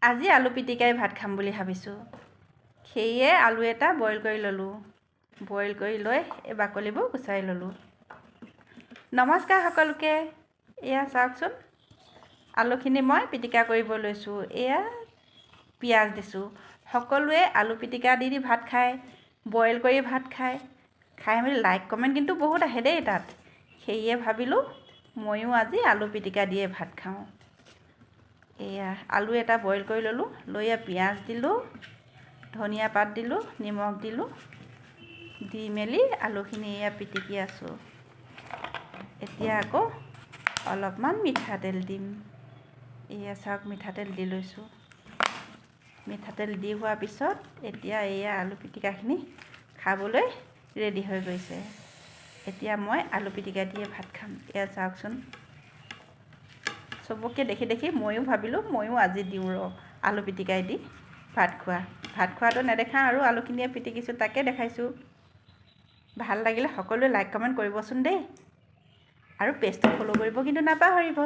আজি আলু পিটিকাই ভাত খাম বুলি ভাবিছোঁ। সেয়ে আলু এটা বইল কৰি ল'লোঁ। বইল কৰি লৈ এই বাকলিবোৰ গুচাই ল'লোঁ। নমস্কাৰ সকলোকে। এয়া চাওকচোন, আলুখিনি মই পিটিকা কৰিব লৈছোঁ। এয়া পিঁয়াজ দিছোঁ। সকলোৱে আলু পিটিকা দি ভাত খায়, বইল কৰি ভাত খায়। খাই মেলি লাইক কমেণ্ট কিন্তু বহুত আহে দেই তাত। সেয়ে ভাবিলোঁ ময়ো আজি আলু পিটিকা দিয়ে ভাত খাওঁ। এয়া আলু এটা বইল কৰি ল'লোঁ। লৈ পিঁয়াজ দিলোঁ, ধনিয়া পাত দিলোঁ, নিমখ দিলোঁ। দি মেলি আলুখিনি এয়া পিটিকি আছোঁ। এতিয়া আকৌ অলপমান মিঠাতেল দিম। এয়া চাওক, মিঠাতেল দি লৈছোঁ। মিঠাতেল দি হোৱাৰ পিছত এতিয়া এয়া আলু পিটিকাখিনি খাবলৈ ৰেডি হৈ গৈছে। এতিয়া মই আলু পিটিকা দিয়ে ভাত খাম। এয়া চাওকচোন, চবকে দেখি দেখি ময়ো ভাবিলোঁ ময়ো আজি দিওঁ আলু পিটিকাই দি ভাত খোৱা। ভাত খোৱাটো নেদেখাওঁ আৰু আলুখিনিয়ে পিটিকিছোঁ তাকে দেখাইছোঁ। ভাল লাগিলে সকলোৱে লাইক কমেণ্ট কৰিবচোন দেই। আৰু পেজটো ফ'ল' কৰিব কিন্তু নাপাহৰিব।